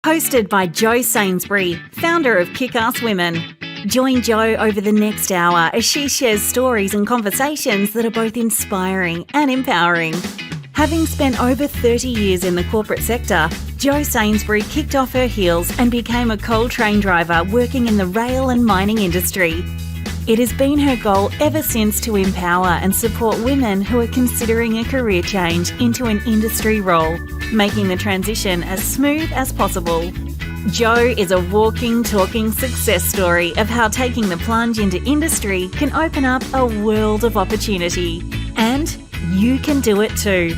Hosted by Jo Sainsbury, founder of Kickass Women. Join Jo over the next hour as she shares stories and conversations that are both inspiring and empowering. Having spent over 30 years in the corporate sector, Jo Sainsbury kicked off her heels and became a coal train driver working in the rail and mining industry. It has been her goal ever since to empower and support women who are considering a career change into an industry role, making the transition as smooth as possible. Jo is a walking, talking success story of how taking the plunge into industry can open up a world of opportunity. And you can do it too.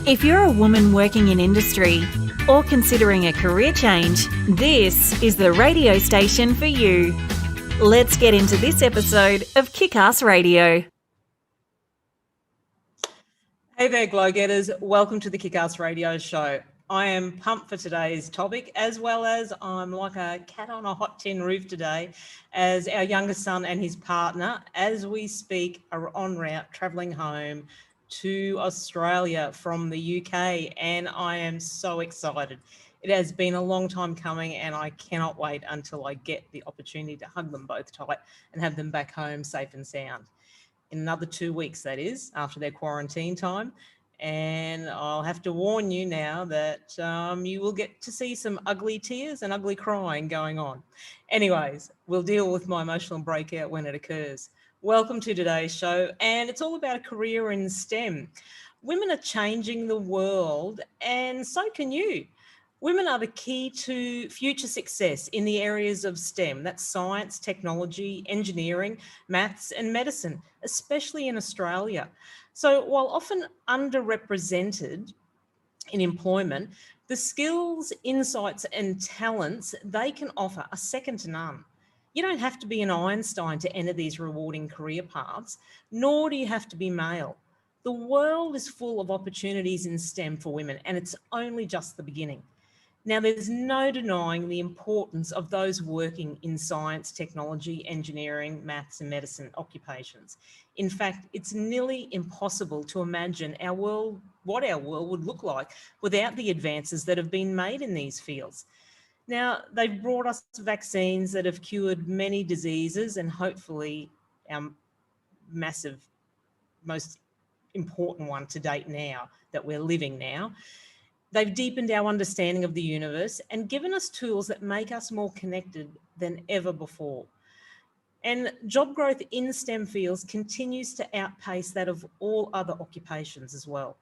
If you're a woman working in industry or considering a career change, this is the radio station for you. Let's get into this episode of Kickass Radio. Hey there, Glo-getters. Welcome to the Kickass Radio show. I am pumped for today's topic, as well as I'm like a cat on a hot tin roof today, as our youngest son and his partner, as we speak, are en route travelling home to Australia from the UK, and I am so excited. It has been a long time coming, and I cannot wait until I get the opportunity to hug them both tight and have them back home safe and sound. In another 2 weeks, that is, after their quarantine time. And I'll have to warn you now that you will get to see some ugly tears and ugly crying going on. Anyways, we'll deal with my emotional breakout when it occurs. Welcome to today's show, and it's all about a career in STEM. Women are changing the world, and so can you. Women are the key to future success in the areas of STEM. That's science, technology, engineering, maths, and medicine, especially in Australia. So while often underrepresented in employment, the skills, insights, and talents they can offer are second to none. You don't have to be an Einstein to enter these rewarding career paths, nor do you have to be male. The world is full of opportunities in STEM for women, and it's only just the beginning. Now, there's no denying the importance of those working in science, technology, engineering, maths, and medicine occupations. In fact, it's nearly impossible to imagine what our world would look like without the advances that have been made in these fields. Now, they've brought us vaccines that have cured many diseases, and hopefully our massive, most important one to date now that we're living now. They've deepened our understanding of the universe and given us tools that make us more connected than ever before. And job growth in STEM fields continues to outpace that of all other occupations as well.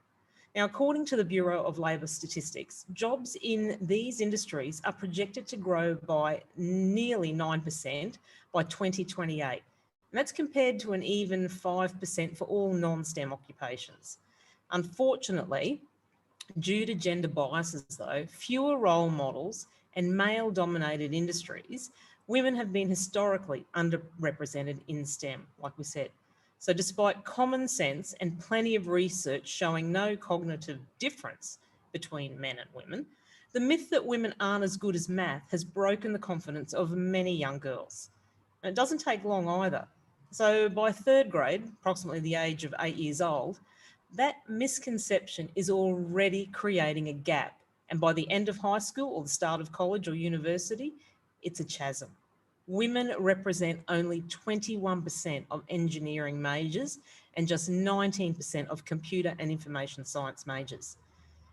Now, according to the Bureau of Labour Statistics, jobs in these industries are projected to grow by nearly 9% by 2028. And that's compared to an even 5% for all non-STEM occupations. Unfortunately, due to gender biases, though, fewer role models and male-dominated industries, women have been historically underrepresented in STEM, like we said. So despite common sense and plenty of research showing no cognitive difference between men and women, the myth that women aren't as good as math has broken the confidence of many young girls. And it doesn't take long either. So by third grade, approximately the age of 8 years old, that misconception is already creating a gap. And by the end of high school or the start of college or university, it's a chasm. Women represent only 21% of engineering majors and just 19% of computer and information science majors.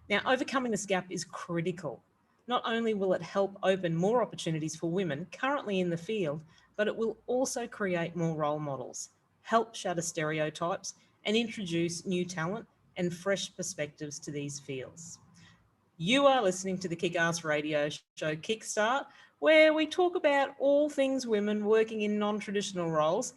Now, overcoming this gap is critical. Not only will it help open more opportunities for women currently in the field, but it will also create more role models, help shatter stereotypes, and introduce new talent and fresh perspectives to these fields. You are listening to the Kickass Radio show Kickstart, where we talk about all things women working in non-traditional roles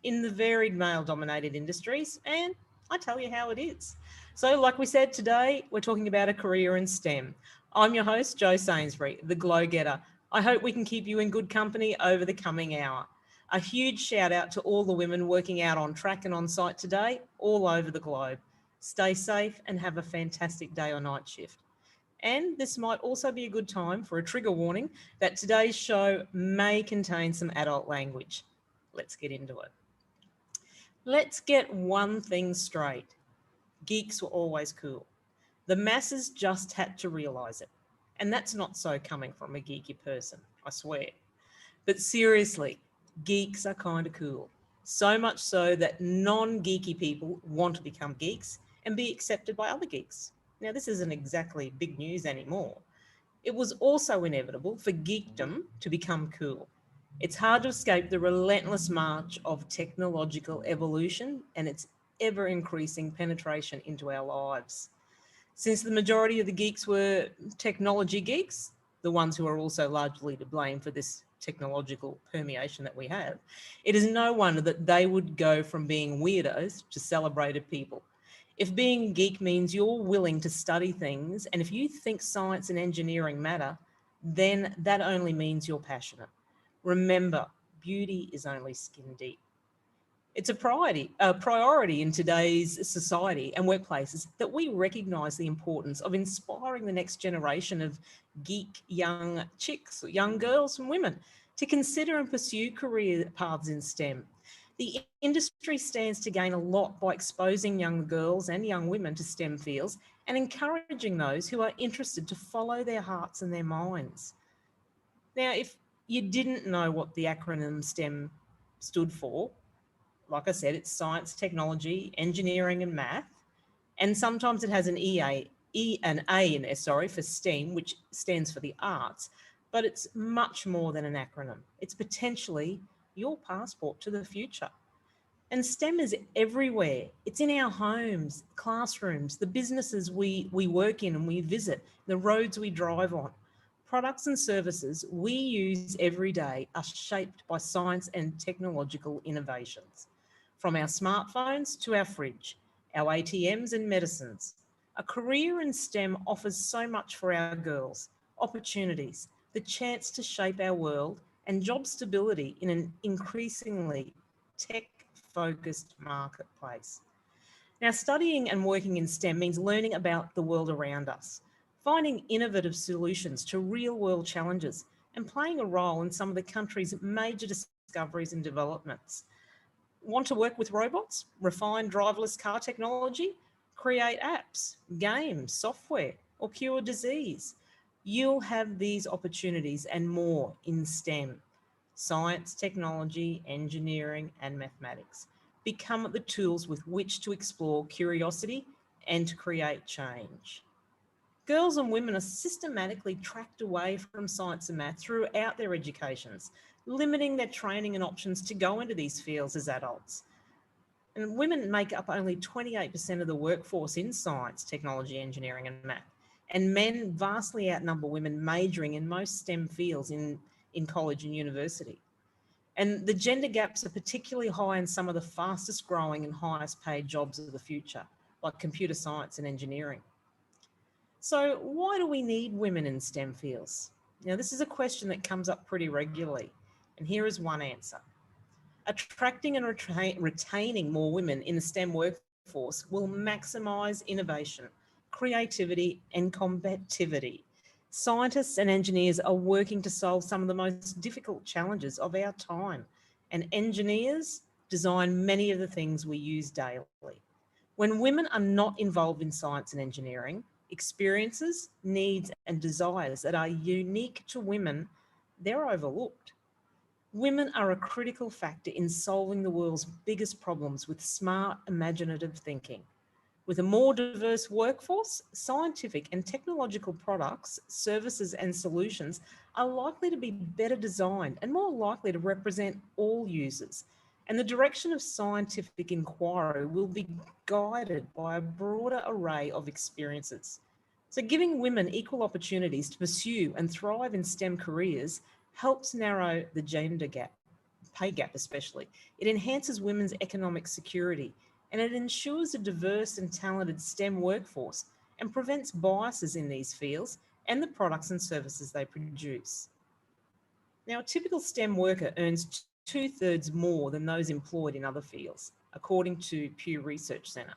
in the varied male-dominated industries, and I tell you how it is. So like we said today, we're talking about a career in STEM. I'm your host, Jo Sainsbury, the Glo-getter. I hope we can keep you in good company over the coming hour. A huge shout out to all the women working out on track and on site today, all over the globe. Stay safe and have a fantastic day or night shift. And this might also be a good time for a trigger warning that today's show may contain some adult language. Let's get into it. Let's get one thing straight. Geeks were always cool. The masses just had to realise it. And that's not so coming from a geeky person, I swear. But seriously, geeks are kind of cool. So much so that non-geeky people want to become geeks and be accepted by other geeks. Now, this isn't exactly big news anymore. It was also inevitable for geekdom to become cool. It's hard to escape the relentless march of technological evolution and its ever increasing penetration into our lives. Since the majority of the geeks were technology geeks, the ones who are also largely to blame for this technological permeation that we have, it is no wonder that they would go from being weirdos to celebrated people. If being geek means you're willing to study things, and if you think science and engineering matter, then that only means you're passionate. Remember, beauty is only skin deep. It's a priority in today's society and workplaces that we recognise the importance of inspiring the next generation of geek young chicks, young girls and women to consider and pursue career paths in STEM. The industry stands to gain a lot by exposing young girls and young women to STEM fields and encouraging those who are interested to follow their hearts and their minds. Now, if you didn't know what the acronym STEM stood for, like I said, it's science, technology, engineering, and math. And sometimes it has an an A in there, for STEAM, which stands for the arts. But it's much more than an acronym. It's potentially your passport to the future. And STEM is everywhere. It's in our homes, classrooms, the businesses we work in and we visit, the roads we drive on. Products and services we use every day are shaped by science and technological innovations. From our smartphones to our fridge, our ATMs and medicines. A career in STEM offers so much for our girls, opportunities, the chance to shape our world and job stability in an increasingly tech-focused marketplace. Now, studying and working in STEM means learning about the world around us, finding innovative solutions to real-world challenges and playing a role in some of the country's major discoveries and developments. Want to work with robots, refine driverless car technology, create apps, games, software, or cure disease? You'll have these opportunities and more in STEM, science, technology, engineering, and mathematics. Become the tools with which to explore curiosity and to create change. Girls and women are systematically tracked away from science and math throughout their educations, limiting their training and options to go into these fields as adults. And women make up only 28% of the workforce in science, technology, engineering, and math. And men vastly outnumber women majoring in most STEM fields in college and university. And the gender gaps are particularly high in some of the fastest growing and highest paid jobs of the future, like computer science and engineering. So why do we need women in STEM fields? Now, this is a question that comes up pretty regularly, and here is one answer. Attracting and retaining more women in the STEM workforce will maximise innovation, creativity and combativity. Scientists and engineers are working to solve some of the most difficult challenges of our time, and engineers design many of the things we use daily. When women are not involved in science and engineering, experiences, needs and desires that are unique to women, they're overlooked. Women are a critical factor in solving the world's biggest problems with smart, imaginative thinking. With a more diverse workforce, scientific and technological products, services and solutions are likely to be better designed and more likely to represent all users. And the direction of scientific inquiry will be guided by a broader array of experiences. So giving women equal opportunities to pursue and thrive in STEM careers helps narrow the gender gap, pay gap especially. It enhances women's economic security and it ensures a diverse and talented STEM workforce and prevents biases in these fields and the products and services they produce. Now, a typical STEM worker earns 2/3 more than those employed in other fields, according to Pew Research Centre.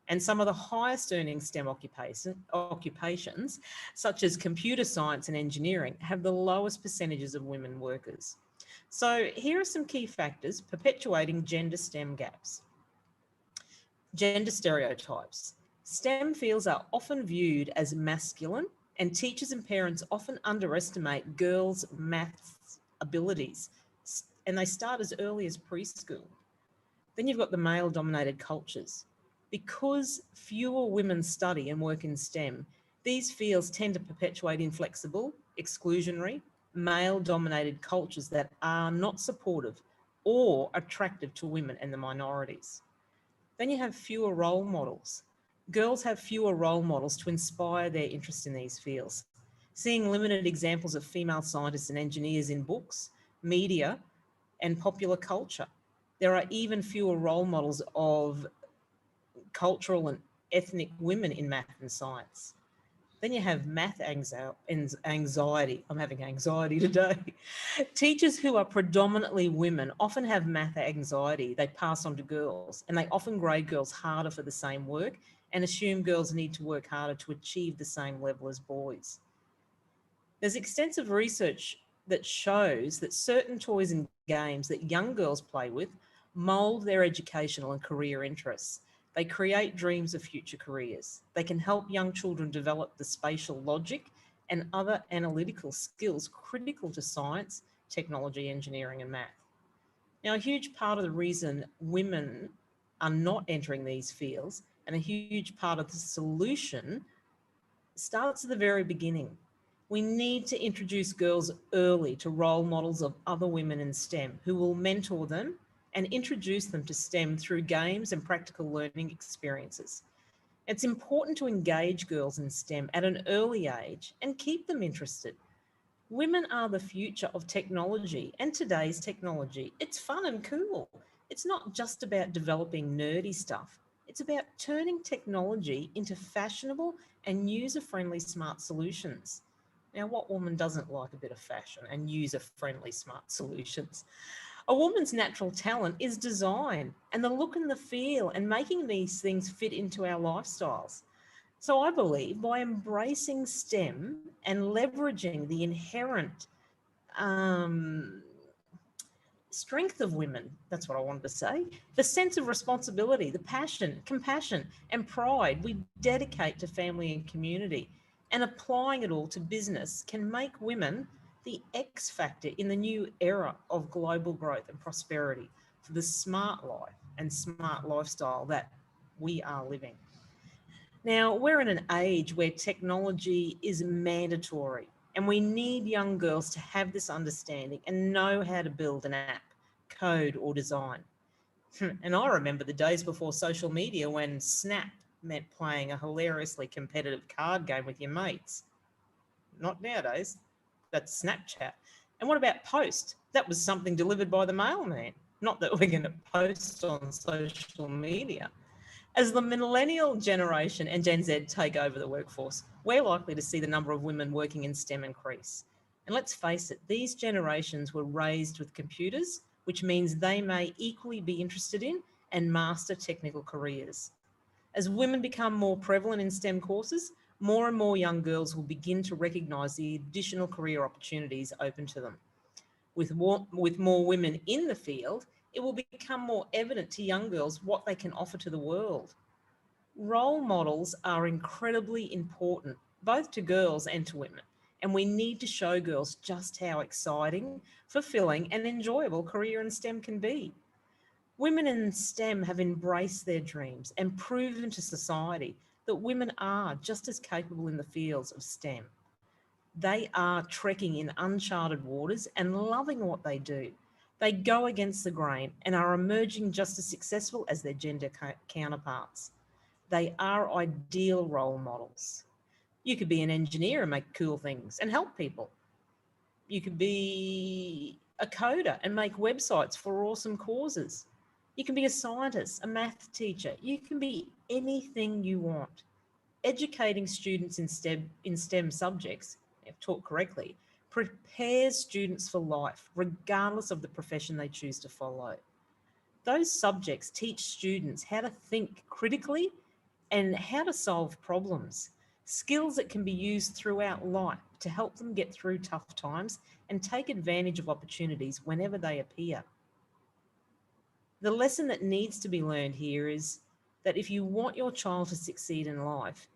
And some of the highest earning STEM occupations, such as computer science and engineering, have the lowest percentages of women workers. So here are some key factors perpetuating gender STEM gaps. Gender stereotypes. STEM fields are often viewed as masculine And teachers and parents often underestimate girls' maths abilities, and they start as early as preschool. Then you've got the male-dominated cultures. Because fewer women study and work in STEM, these fields tend to perpetuate inflexible, exclusionary, male-dominated cultures that are not supportive or attractive to women and the minorities. Then you have fewer role models. Girls have fewer role models to inspire their interest in these fields. Seeing limited examples of female scientists and engineers in books, media, and popular culture. There are even fewer role models of cultural and ethnic women in math and science. Then you have math anxiety. I'm having anxiety today. Teachers who are predominantly women often have math anxiety they pass on to girls, and they often grade girls harder for the same work and assume girls need to work harder to achieve the same level as boys. There's extensive research that shows that certain toys and games that young girls play with mould their educational and career interests. They create dreams of future careers. They can help young children develop the spatial logic and other analytical skills critical to science, technology, engineering, and math. Now, a huge part of the reason women are not entering these fields, and a huge part of the solution, starts at the very beginning. We need to introduce girls early to role models of other women in STEM who will mentor them and introduce them to STEM through games and practical learning experiences. It's important to engage girls in STEM at an early age and keep them interested. Women are the future of technology and today's technology. It's fun and cool. It's not just about developing nerdy stuff. It's about turning technology into fashionable and user-friendly smart solutions. Now, what woman doesn't like a bit of fashion and user-friendly smart solutions? A woman's natural talent is design and the look and the feel and making these things fit into our lifestyles. So I believe by embracing STEM and leveraging the inherent strength of women, that's what I wanted to say, the sense of responsibility, the passion, compassion, and pride we dedicate to family and community, and applying it all to business can make women the X factor in the new era of global growth and prosperity for the smart life and smart lifestyle that we are living. Now, we're in an age where technology is mandatory, and we need young girls to have this understanding and know how to build an app, code, or design. And I remember the days before social media when Snap meant playing a hilariously competitive card game with your mates. Not nowadays. That's Snapchat. And what about Post? That was something delivered by the mailman. Not that we're going to post on social media. As the millennial generation and Gen Z take over the workforce, we're likely to see the number of women working in STEM increase. And let's face it, these generations were raised with computers, which means they may equally be interested in and master technical careers. As women become more prevalent in STEM courses, more and more young girls will begin to recognise the additional career opportunities open to them. With more women in the field, it will become more evident to young girls what they can offer to the world. Role models are incredibly important, both to girls and to women, and we need to show girls just how exciting, fulfilling, and enjoyable career in STEM can be. Women in STEM have embraced their dreams and proven to society that women are just as capable in the fields of STEM. They are trekking in uncharted waters and loving what they do. They go against the grain and are emerging just as successful as their gender counterparts. They are ideal role models. You could be an engineer and make cool things and help people. You could be a coder and make websites for awesome causes. You can be a scientist, a math teacher. You can be anything you want. Educating students in STEM subjects, if taught correctly, prepares students for life, regardless of the profession they choose to follow. Those subjects teach students how to think critically and how to solve problems, skills that can be used throughout life to help them get through tough times and take advantage of opportunities whenever they appear. The lesson that needs to be learned here is that if you want your child to succeed in life,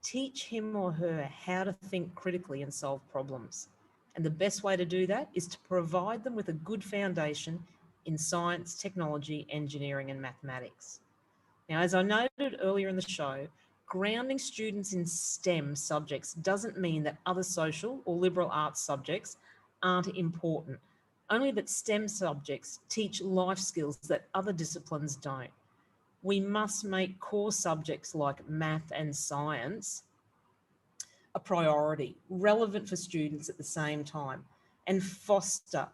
teach him or her how to think critically and solve problems. And the best way to do that is to provide them with a good foundation in science, technology, engineering, and mathematics. Now, as I noted earlier in the show, grounding students in STEM subjects doesn't mean that other social or liberal arts subjects aren't important, only that STEM subjects teach life skills that other disciplines don't. We must make core subjects like math and science a priority, relevant for students at the same time, and foster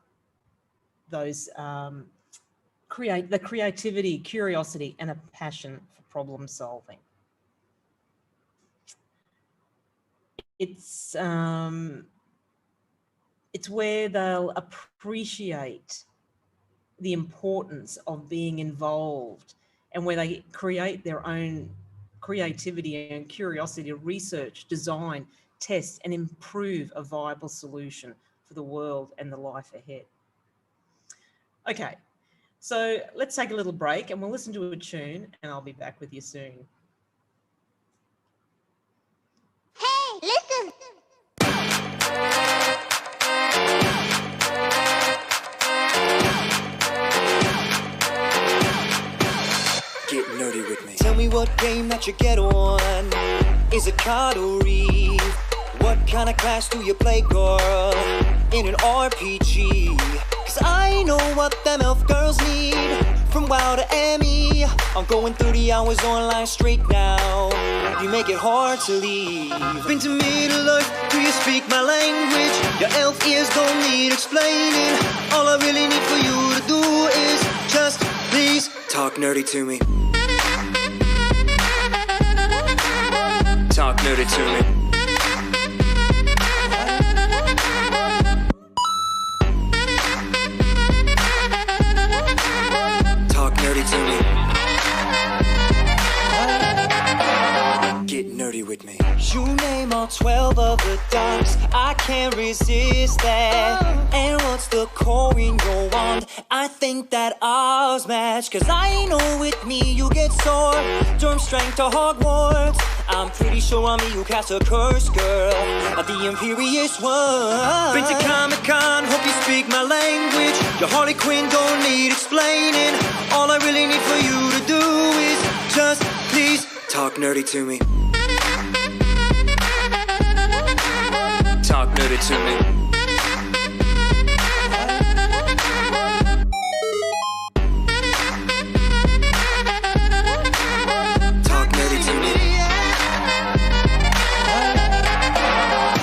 those the creativity, curiosity, and a passion for problem solving. It's where they'll appreciate the importance of being involved, and where they create their own creativity and curiosity to research, design, test, and improve a viable solution for the world and the life ahead. Okay, so let's take a little break and we'll listen to a tune, and I'll be back with you soon. Hey, listen! Get nerdy with me. Tell me what game that you get on. Is it card or reef? What kind of class do you play, girl? In an RPG? Cause I know what them elf girls need. From WoW to ME, I'm going 30 hours online straight now. You make it hard to leave. Been to Middle Earth, do you speak my language? Your elf ears don't need explaining. All I really need for you to do is just please talk nerdy to me. Talk nerdy to me. Talk nerdy to me. Get nerdy with me. You name all 12 of the dogs, I can't resist that. And what's the core in your wand? I think that ours match. Cause I know with me you get sore. Durham strength to Hogwarts. I'm pretty sure I'm me who cast a curse, girl. Of the Imperious one. Been to Comic-Con, hope you speak my language. Your Harley Quinn don't need explaining. All I really need for you to do is just please talk nerdy to me. Talk nerdy to me. Talk nerdy to me.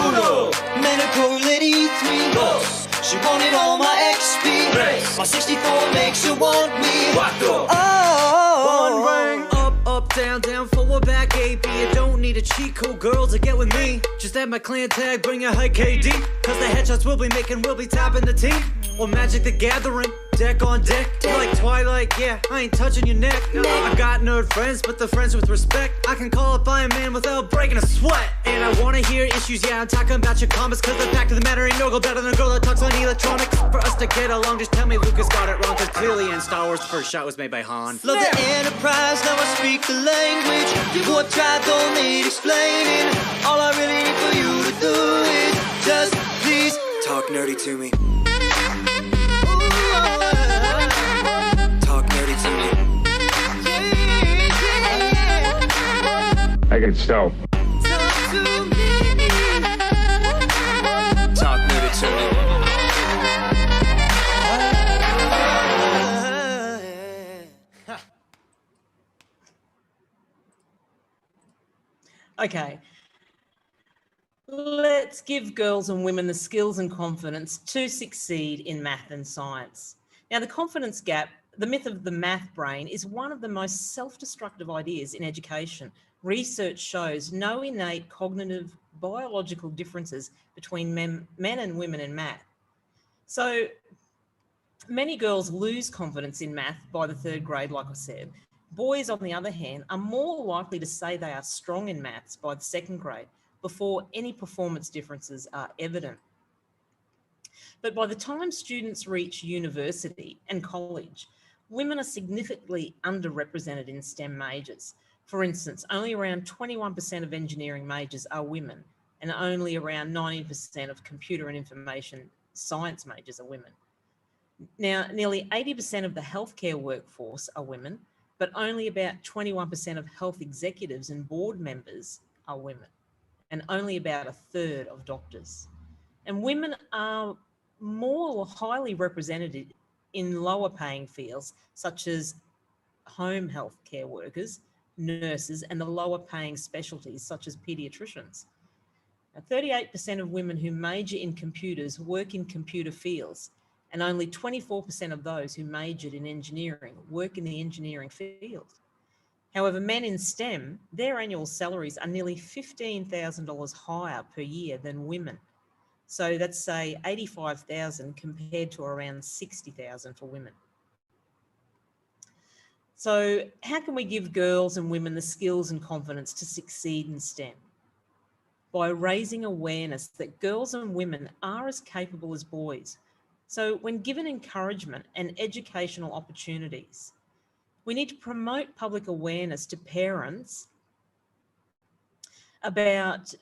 Uno. Medical lady 3 dos. She wanted all my XP. Tres. My 64 makes her want me. Cuatro. Oh. One ring. Up, down, down, forward, back, AB. You don't need a cheat code, girl, to get with me. Just add my clan tag, bring a high KD. Cause the headshots we'll be making, we'll be tapping the team. Or Magic the Gathering, deck on deck. You're like Twilight, yeah, I ain't touching your neck. I got nerd friends, but they're friends with respect. I can call up Iron Man without breaking a sweat. And I wanna hear issues, yeah, I'm talking about your comments. Cause the fact of the matter ain't no go better than a girl that talks on electronics. For us to get along, just tell me Lucas got it wrong. Cause clearly in Star Wars, the first shot was made by Han. Love the Enterprise, now I speak the language. You what tried don't need explaining. All I really need for you to do is just please talk nerdy to me. Talk nerdy to me. I can stop. Talk to me. Talk nerdy to me. Okay. Let's give girls and women the skills and confidence to succeed in math and science. Now, the confidence gap, the myth of the math brain, is one of the most self-destructive ideas in education. Research shows no innate cognitive biological differences between men and women in math. So many girls lose confidence in math by the 3rd grade, like I said. Boys, on the other hand, are more likely to say they are strong in maths by the 2nd grade before any performance differences are evident. But by the time students reach university and college, women are significantly underrepresented in STEM majors. For instance, only around 21% of engineering majors are women, and only around 90% of computer and information science majors are women. Now, nearly 80% of the healthcare workforce are women, but only about 21% of health executives and board members are women, and only about a third of doctors. And women are more highly represented in lower paying fields, such as home health care workers, nurses, and the lower paying specialties, such as paediatricians. Now, 38% of women who major in computers work in computer fields, and only 24% of those who majored in engineering work in the engineering field. However, men in STEM, their annual salaries are nearly $15,000 higher per year than women. So that's, say, $85,000 compared to around $60,000 for women. So how can we give girls and women the skills and confidence to succeed in STEM? By raising awareness that girls and women are as capable as boys. So when given encouragement and educational opportunities, we need to promote public awareness to parents about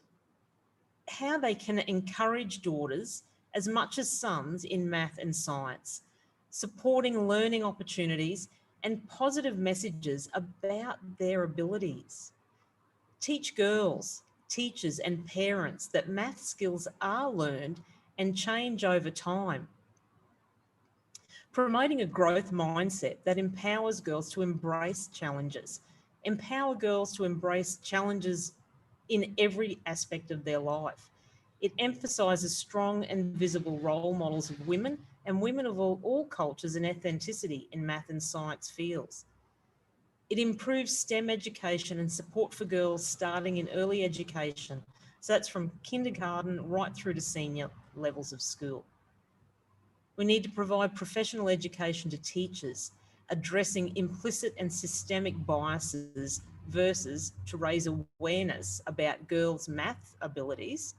how they can encourage daughters as much as sons in math and science, supporting learning opportunities and positive messages about their abilities. Teach girls, teachers and parents that math skills are learned and change over time. Promoting a growth mindset that empowers girls to embrace challenges. Empower girls to embrace challenges in every aspect of their life. It emphasises strong and visible role models of women and women of all cultures and ethnicity in math and science fields. It improves STEM education and support for girls starting in early education. So that's from kindergarten right through to senior levels of school. We need to provide professional education to teachers, addressing implicit and systemic biases versus to raise awareness about girls' math abilities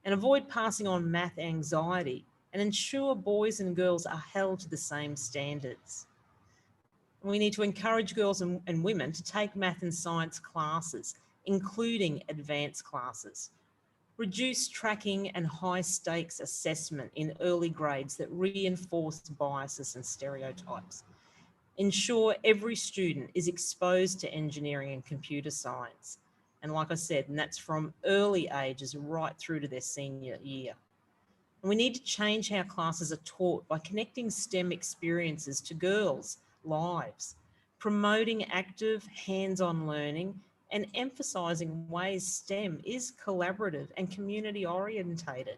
and avoid passing on math anxiety and ensure boys and girls are held to the same standards. We need to encourage girls and women to take math and science classes, including advanced classes. Reduce tracking and high stakes assessment in early grades that reinforce biases and stereotypes. Ensure every student is exposed to engineering and computer science. And like I said, and that's from early ages right through to their senior year. And we need to change how classes are taught by connecting STEM experiences to girls' lives, promoting active hands-on learning and emphasising ways STEM is collaborative and community orientated.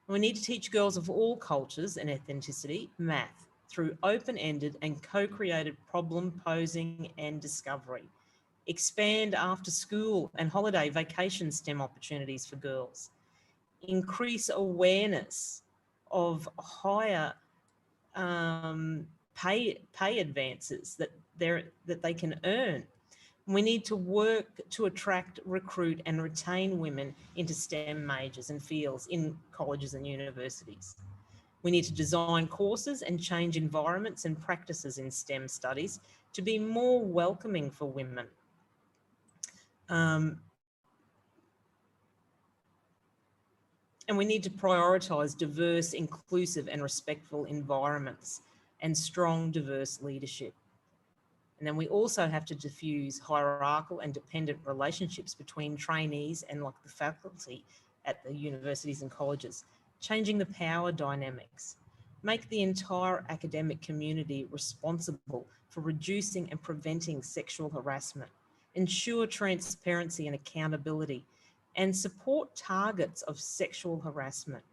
We need to teach girls of all cultures and ethnicity math through open-ended and co-created problem posing and discovery. Expand after school and holiday vacation STEM opportunities for girls. Increase awareness of higher pay advances that they can earn. We need to work to attract, recruit and retain women into STEM majors and fields in colleges and universities. We need to design courses and change environments and practices in STEM studies to be more welcoming for women. And we need to prioritise diverse, inclusive and respectful environments and strong, diverse leadership. And then we also have to diffuse hierarchical and dependent relationships between trainees and like the faculty at the universities and colleges, changing the power dynamics, make the entire academic community responsible for reducing and preventing sexual harassment, ensure transparency and accountability, and support targets of sexual harassment.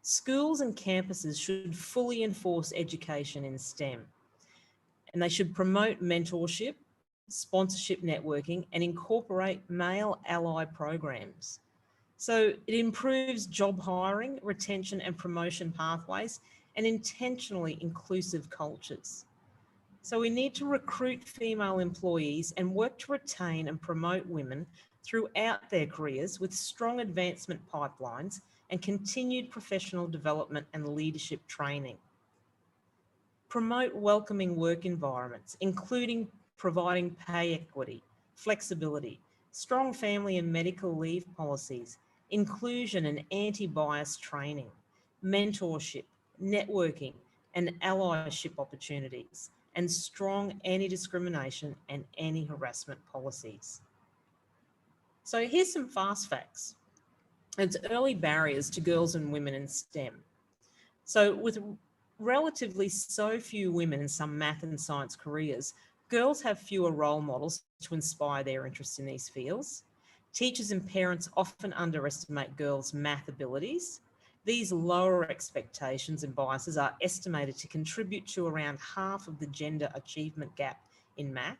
Schools and campuses should fully enforce education in STEM, and they should promote mentorship, sponsorship networking, and incorporate male ally programs. So it improves job hiring, retention and promotion pathways, and intentionally inclusive cultures. So we need to recruit female employees and work to retain and promote women throughout their careers with strong advancement pipelines and continued professional development and leadership training. Promote welcoming work environments, including providing pay equity flexibility, strong family and medical leave policies, inclusion and anti-bias training, mentorship, networking and allyship opportunities, and strong anti-discrimination and anti-harassment policies. So here's some fast facts. It's early barriers to girls and women in STEM. So with relatively so few women in some math and science careers, girls have fewer role models to inspire their interest in these fields. Teachers and parents often underestimate girls' math abilities. These lower expectations and biases are estimated to contribute to around half of the gender achievement gap in math.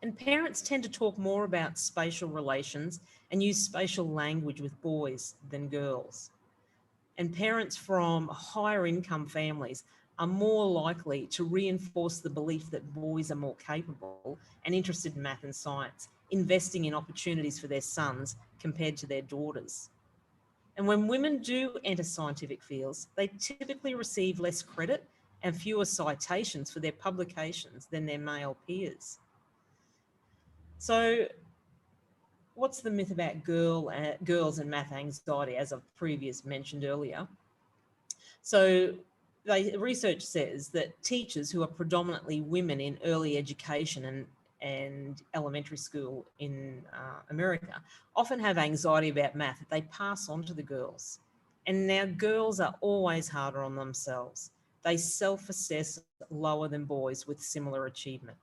And parents tend to talk more about spatial relations and use spatial language with boys than girls. And parents from higher income families are more likely to reinforce the belief that boys are more capable and interested in math and science, investing in opportunities for their sons compared to their daughters. And when women do enter scientific fields, they typically receive less credit and fewer citations for their publications than their male peers. So what's the myth about girls and math anxiety, as I've previously mentioned earlier? So research says that teachers who are predominantly women in early education and elementary school in America often have anxiety about math that they pass on to the girls. And now girls are always harder on themselves. They self-assess lower than boys with similar achievement.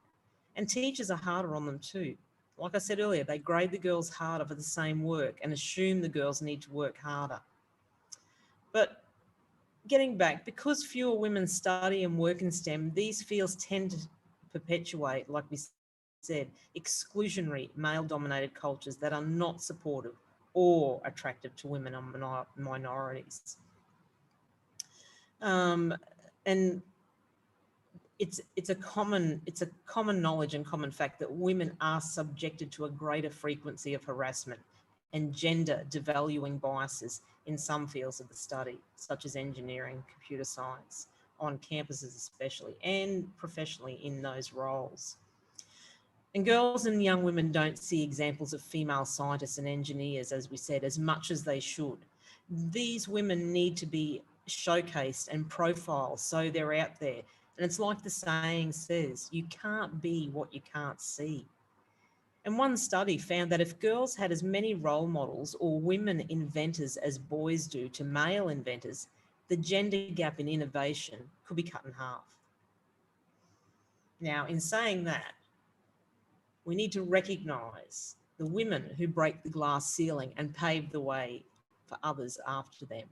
And teachers are harder on them too. Like I said earlier, they grade the girls harder for the same work and assume the girls need to work harder. But getting back, because fewer women study and work in STEM, these fields tend to perpetuate, like we said, exclusionary male-dominated cultures that are not supportive or attractive to women and minorities. And it's a common knowledge and common fact that women are subjected to a greater frequency of harassment and gender devaluing biases in some fields of the study, such as engineering, computer science, on campuses especially, and professionally in those roles. And girls and young women don't see examples of female scientists and engineers, as we said, as much as they should. These women need to be showcased and profiled so they're out there. And it's like the saying says, you can't be what you can't see. And one study found that if girls had as many role models or women inventors as boys do to male inventors, the gender gap in innovation could be cut in half. Now, in saying that, we need to recognise the women who break the glass ceiling and pave the way for others after them.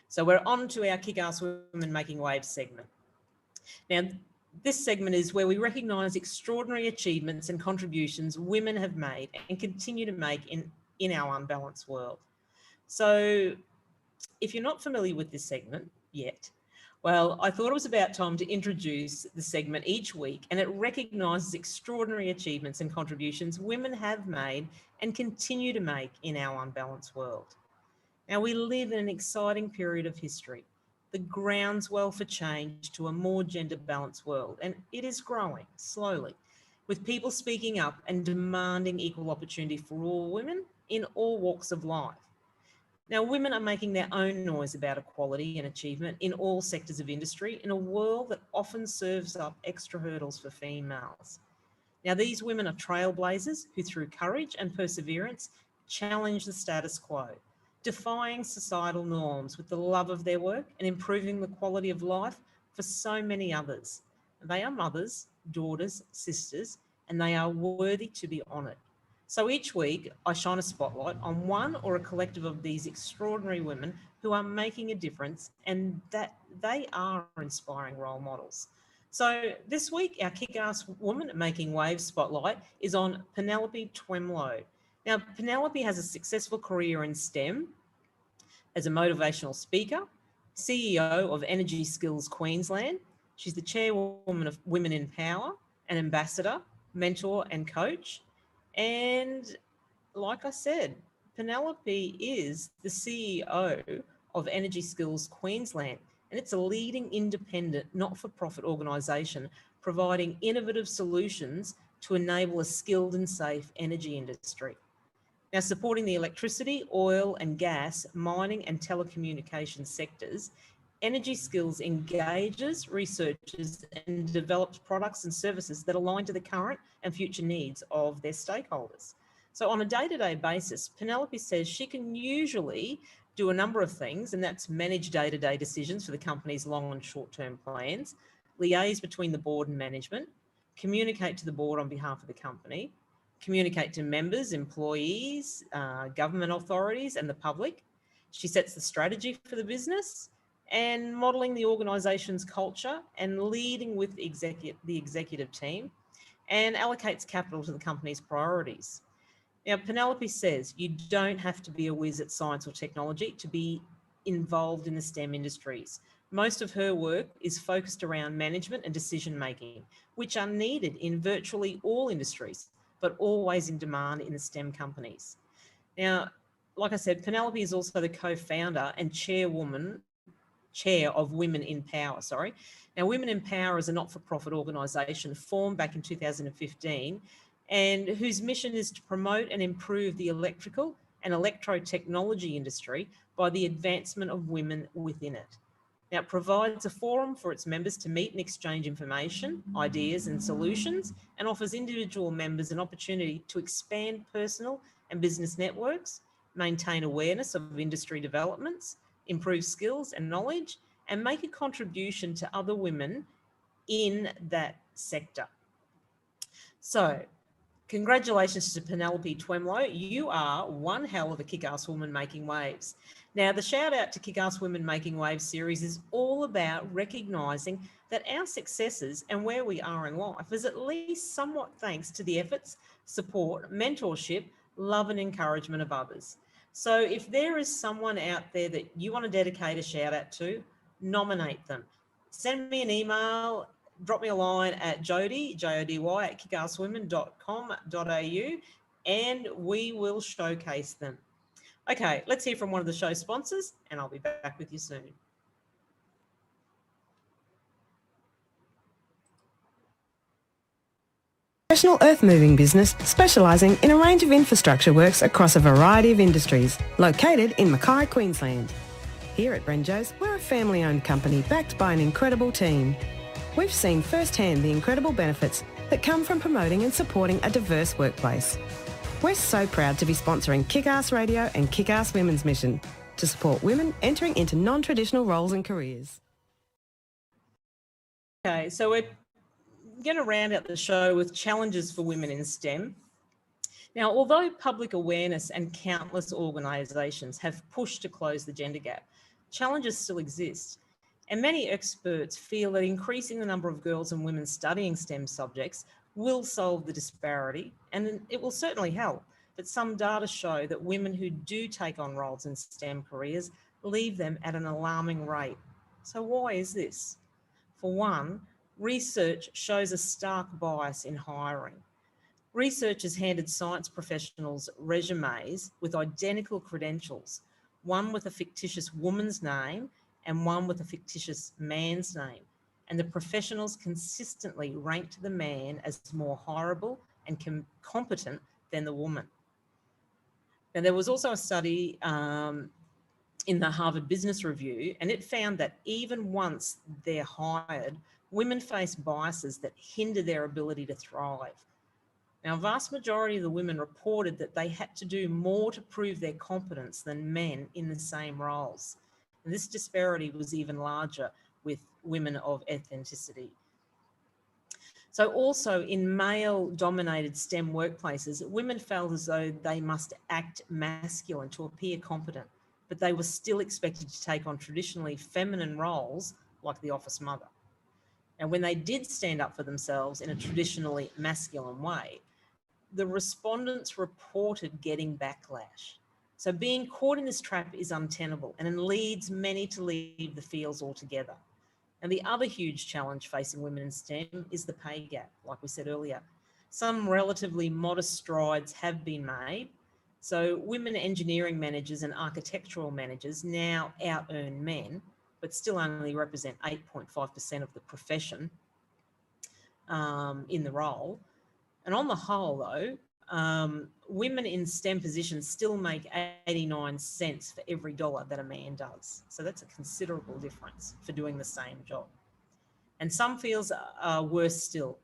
So we're on to our Kick-Ass Women Making Waves segment. Now, this segment is where we recognise extraordinary achievements and contributions women have made and continue to make in our unbalanced world. So if you're not familiar with this segment yet, well, I thought it was about time to introduce the segment each week, and it recognises extraordinary achievements and contributions women have made and continue to make in our unbalanced world. Now, we live in an exciting period of history, the groundswell for change to a more gender-balanced world, and it is growing slowly, with people speaking up and demanding equal opportunity for all women in all walks of life. Now, women are making their own noise about equality and achievement in all sectors of industry in a world that often serves up extra hurdles for females. Now, these women are trailblazers who, through courage and perseverance, challenge the status quo, defying societal norms with the love of their work and improving the quality of life for so many others. They are mothers, daughters, sisters, and they are worthy to be honoured. So each week, I shine a spotlight on one or a collective of these extraordinary women who are making a difference and that they are inspiring role models. So this week, our Kick-Ass Woman Making Waves spotlight is on Penelope Twemlow. Now, Penelope has a successful career in STEM as a motivational speaker, CEO of Energy Skills Queensland. She's the chairwoman of Women in Power, an ambassador, mentor and coach. And like I said, Penelope is the CEO of Energy Skills Queensland, and it's a leading independent, not-for-profit organisation providing innovative solutions to enable a skilled and safe energy industry. Now, supporting the electricity, oil and gas, mining and telecommunications sectors, Energy Skills engages researchers and develops products and services that align to the current and future needs of their stakeholders. So on a day-to-day basis, Penelope says she can usually do a number of things, and that's manage day-to-day decisions for the company's long and short-term plans, liaise between the board and management, communicate to the board on behalf of the company, communicate to members, employees, government authorities and the public. She sets the strategy for the business and modelling the organisation's culture and leading with the executive team, and allocates capital to the company's priorities. Now, Penelope says you don't have to be a whiz at science or technology to be involved in the STEM industries. Most of her work is focused around management and decision making, which are needed in virtually all industries, but always in demand in the STEM companies. Now, like I said, Penelope is also the co-founder and chair of Women in Power, Now, Women in Power is a not-for-profit organisation formed back in 2015 and whose mission is to promote and improve the electrical and electro-technology industry by the advancement of women within it. Now, it provides a forum for its members to meet and exchange information, ideas and solutions, and offers individual members an opportunity to expand personal and business networks, maintain awareness of industry developments, improve skills and knowledge, and make a contribution to other women in that sector. So, congratulations to Penelope Twemlow. You are one hell of a kick-ass woman making waves. Now, the shout out to Kick-Ass Women Making Waves series is all about recognising that our successes and where we are in life is at least somewhat thanks to the efforts, support, mentorship, love and encouragement of others. So if there is someone out there that you want to dedicate a shout out to, nominate them. Send me an email, drop me a line at Jody, Jody, at kickasswomen.com.au, and we will showcase them. Okay, let's hear from one of the show sponsors, and I'll be back with you soon. Professional earth-moving business specialising in a range of infrastructure works across a variety of industries, located in Mackay, Queensland. Here at Brenjo's, we're a family-owned company backed by an incredible team. We've seen firsthand the incredible benefits that come from promoting and supporting a diverse workplace. We're so proud to be sponsoring Kickass Radio and Kickass Women's Mission to support women entering into non-traditional roles and careers. Okay, so we're going to round out the show with challenges for women in STEM. Now, although public awareness and countless organisations have pushed to close the gender gap, challenges still exist. And many experts feel that increasing the number of girls and women studying STEM subjects will solve the disparity, and it will certainly help. But some data show that women who do take on roles in STEM careers leave them at an alarming rate. So why is this? For one, research shows a stark bias in hiring. Researchers handed science professionals resumes with identical credentials, one with a fictitious woman's name and one with a fictitious man's name. And the professionals consistently ranked the man as more hireable and competent than the woman. Now, there was also a study in the Harvard Business Review, and it found that even once they're hired, women face biases that hinder their ability to thrive. Now, a vast majority of the women reported that they had to do more to prove their competence than men in the same roles. And this disparity was even larger with women of ethnicity. So also in male-dominated STEM workplaces, women felt as though they must act masculine to appear competent, but they were still expected to take on traditionally feminine roles like the office mother. And when they did stand up for themselves in a traditionally masculine way, the respondents reported getting backlash. So being caught in this trap is untenable and leads many to leave the fields altogether. And the other huge challenge facing women in STEM is the pay gap, like we said earlier. Some relatively modest strides have been made. So women engineering managers and architectural managers now out-earn men, but still only represent 8.5% of the profession in the role. And on the whole, though, women in STEM positions still make 89 cents for every dollar that a man does. So that's a considerable difference for doing the same job. And some fields are worse still.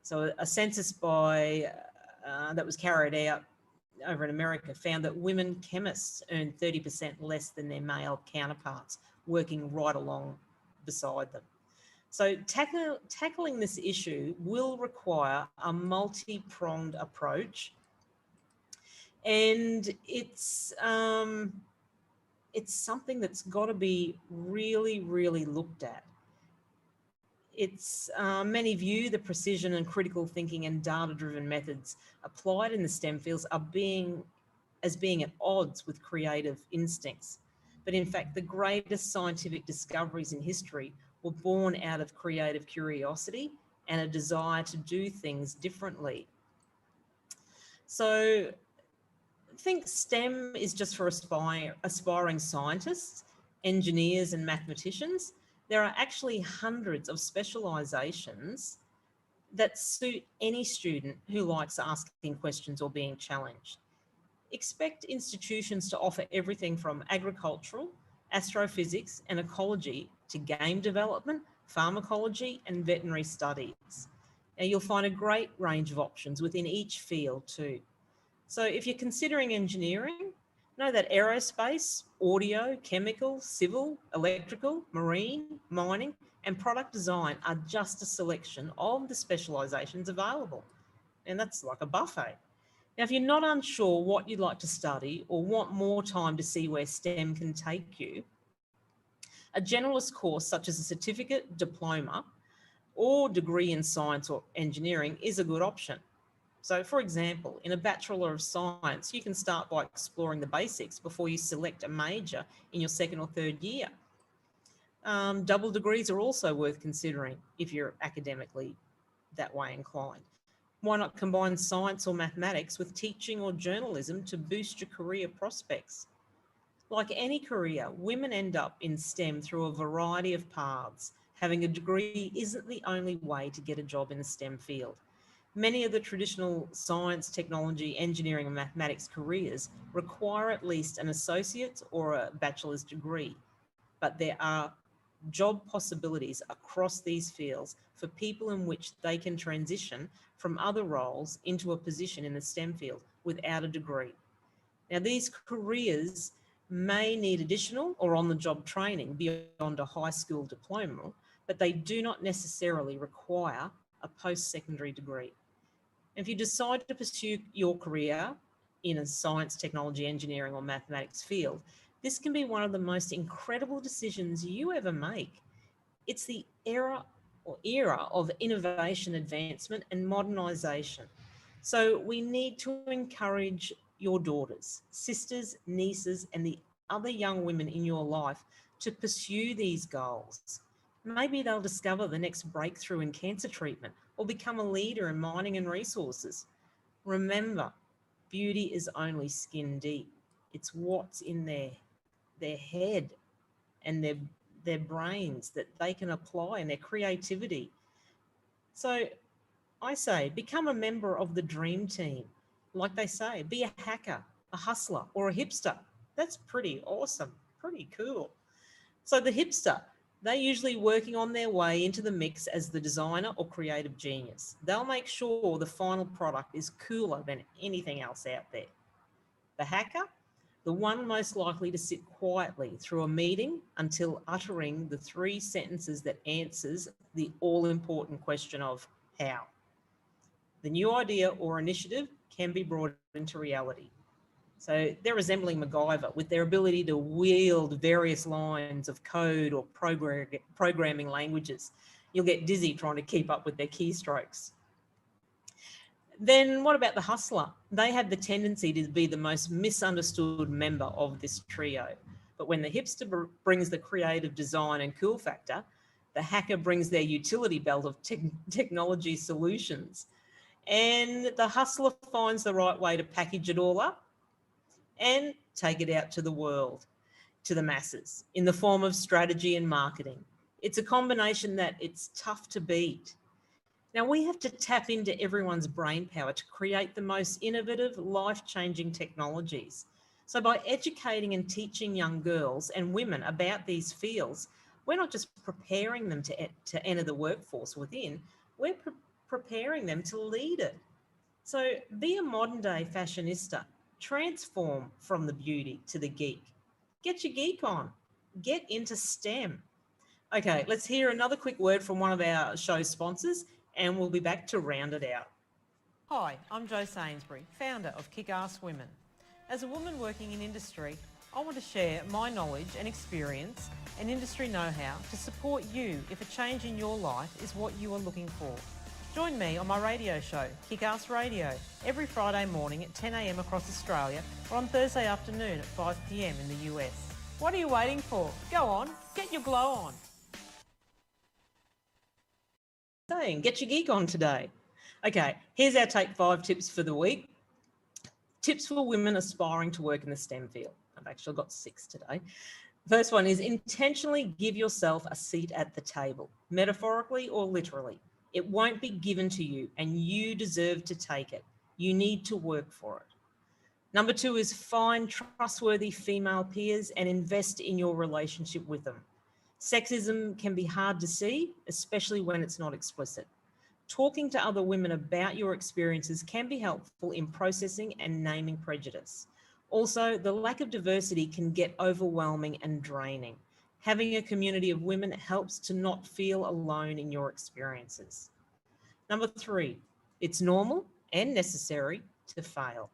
So a census that was carried out over in America found that women chemists earn 30% less than their male counterparts working right along beside them. So tackling this issue will require a multi-pronged approach, and it's something that's got to be really, really looked at. Many view the precision and critical thinking and data-driven methods applied in the STEM fields as being at odds with creative instincts. But in fact, the greatest scientific discoveries in history were born out of creative curiosity and a desire to do things differently. So I think STEM is just for aspiring scientists, engineers and mathematicians. There are actually hundreds of specialisations that suit any student who likes asking questions or being challenged. Expect institutions to offer everything from agricultural, astrophysics and ecology to game development, pharmacology and veterinary studies. Now you'll find a great range of options within each field too. So if you're considering engineering, know that aerospace, audio, chemical, civil, electrical, marine, mining, and product design are just a selection of the specialisations available. And that's like a buffet. Now, if you're not unsure what you'd like to study or want more time to see where STEM can take you, a generalist course such as a certificate, diploma, or degree in science or engineering is a good option. So for example, in a Bachelor of Science, you can start by exploring the basics before you select a major in your second or third year. Double degrees are also worth considering if you're academically that way inclined. Why not combine science or mathematics with teaching or journalism to boost your career prospects? Like any career, women end up in STEM through a variety of paths. Having a degree isn't the only way to get a job in the STEM field. Many of the traditional science, technology, engineering and mathematics careers require at least an associate's or a bachelor's degree, but there are job possibilities across these fields for people in which they can transition from other roles into a position in the STEM field without a degree. Now, these careers may need additional or on-the-job training beyond a high school diploma, but they do not necessarily require a post-secondary degree. If you decide to pursue your career in a science, technology, engineering or mathematics field, this can be one of the most incredible decisions you ever make. It's the era of innovation, advancement and modernisation. So we need to encourage your daughters, sisters, nieces and the other young women in your life to pursue these goals. Maybe they'll discover the next breakthrough in cancer treatment or become a leader in mining and resources. Remember, beauty is only skin deep. It's what's in their head and their brains that they can apply and their creativity. So I say, become a member of the dream team. Like they say, be a hacker, a hustler or a hipster. That's pretty awesome, pretty cool. So the hipster, they're usually working on their way into the mix as the designer or creative genius. They'll make sure the final product is cooler than anything else out there. The hacker, the one most likely to sit quietly through a meeting until uttering the 3 sentences that answers the all-important question of how. The new idea or initiative can be brought into reality. So they're resembling MacGyver with their ability to wield various lines of code or programming languages. You'll get dizzy trying to keep up with their keystrokes. Then what about the hustler? They have the tendency to be the most misunderstood member of this trio. But when the hipster brings the creative design and cool factor, the hacker brings their utility belt of technology solutions. And the hustler finds the right way to package it all up and take it out to the world, to the masses, in the form of strategy and marketing. It's a combination that it's tough to beat. Now, we have to tap into everyone's brain power to create the most innovative, life-changing technologies. So by educating and teaching young girls and women about these fields, we're not just preparing them to enter the workforce within, we're preparing them to lead it. So be a modern day fashionista, transform from the beauty to the geek. Get your geek on, get into STEM. Okay, let's hear another quick word from one of our show sponsors and we'll be back to round it out. Hi, I'm Jo Sainsbury, founder of Kickass Women. As a woman working in industry, I want to share my knowledge and experience and industry know-how to support you if a change in your life is what you are looking for. Join me on my radio show, Kickass Radio, every Friday morning at 10 a.m. across Australia or on Thursday afternoon at 5 p.m. in the US. What are you waiting for? Go on, get your glow on. Saying, get your geek on today. Okay, here's our Take 5 tips for the week. Tips for women aspiring to work in the STEM field. I've actually got 6 today. First one is intentionally give yourself a seat at the table, metaphorically or literally. It won't be given to you and you deserve to take it. You need to work for it. Number 2 is find trustworthy female peers and invest in your relationship with them. Sexism can be hard to see, especially when it's not explicit. Talking to other women about your experiences can be helpful in processing and naming prejudice. Also, the lack of diversity can get overwhelming and draining. Having a community of women helps to not feel alone in your experiences. Number 3, it's normal and necessary to fail.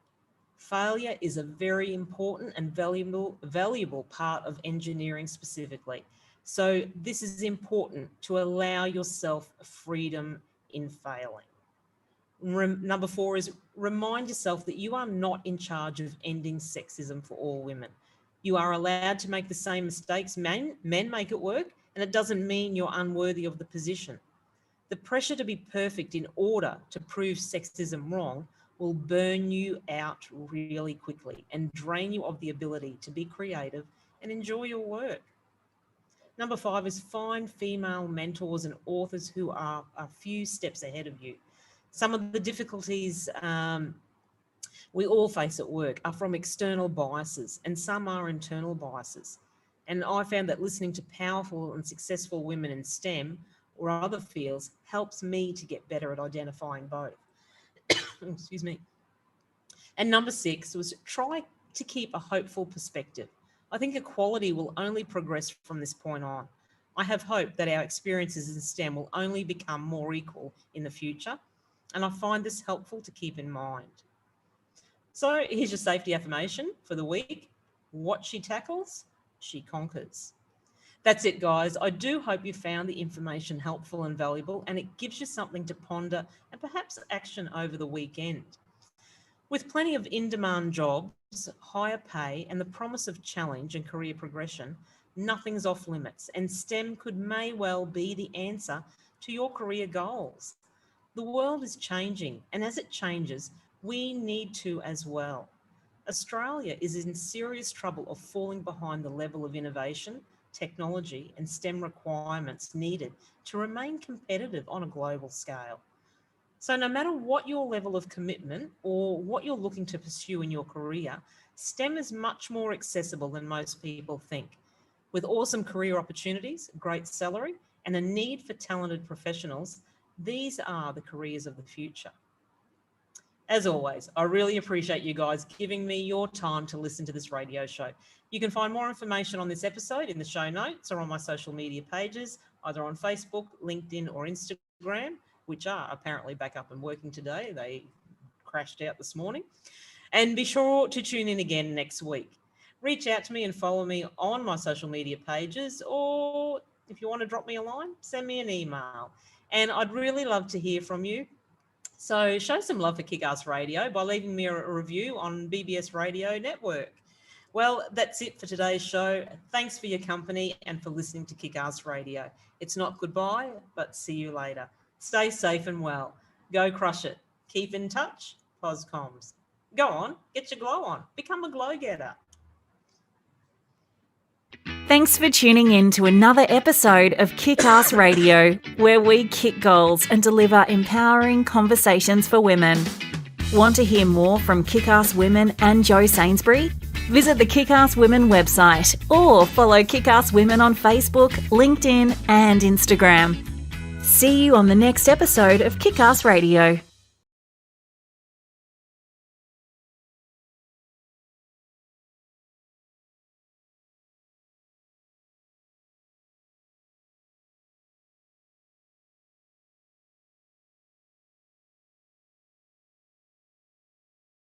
Failure is a very important and valuable part of engineering specifically. So this is important to allow yourself freedom in failing. Number 4 is remind yourself that you are not in charge of ending sexism for all women. You are allowed to make the same mistakes men make at work, and it doesn't mean you're unworthy of the position. The pressure to be perfect in order to prove sexism wrong will burn you out really quickly and drain you of the ability to be creative and enjoy your work. Number 5 is find female mentors and authors who are a few steps ahead of you. Some of the difficulties we all face at work are from external biases and some are internal biases. And I found that listening to powerful and successful women in STEM or other fields helps me to get better at identifying both. Excuse me. And number 6 was try to keep a hopeful perspective. I think equality will only progress from this point on. I have hope that our experiences in STEM will only become more equal in the future, and I find this helpful to keep in mind. So here's your safety affirmation for the week. What she tackles, she conquers. That's it, guys. I do hope you found the information helpful and valuable, and it gives you something to ponder and perhaps action over the weekend. With plenty of in-demand jobs, higher pay, and the promise of challenge and career progression, nothing's off limits, and STEM may well be the answer to your career goals. The world is changing, and as it changes, we need to as well. Australia is in serious trouble of falling behind the level of innovation, technology, and STEM requirements needed to remain competitive on a global scale. So no matter what your level of commitment or what you're looking to pursue in your career, STEM is much more accessible than most people think. With awesome career opportunities, great salary, and a need for talented professionals, these are the careers of the future. As always, I really appreciate you guys giving me your time to listen to this radio show. You can find more information on this episode in the show notes or on my social media pages, either on Facebook, LinkedIn, or Instagram, which are apparently back up and working today. They crashed out this morning. And be sure to tune in again next week. Reach out to me and follow me on my social media pages, or if you want to drop me a line, send me an email. And I'd really love to hear from you. So show some love for Kickass Radio by leaving me a review on BBS Radio Network. Well, that's it for today's show. Thanks for your company and for listening to Kickass Radio. It's not goodbye, but see you later. Stay safe and well. Go crush it. Keep in touch. Poscoms. Go on, get your glow on. Become a glow-getter. Thanks for tuning in to another episode of Kickass Radio, where we kick goals and deliver empowering conversations for women. Want to hear more from Kickass Women and Jo Sainsbury? Visit the Kickass Women website or follow Kickass Women on Facebook, LinkedIn and Instagram. See you on the next episode of Kickass Radio.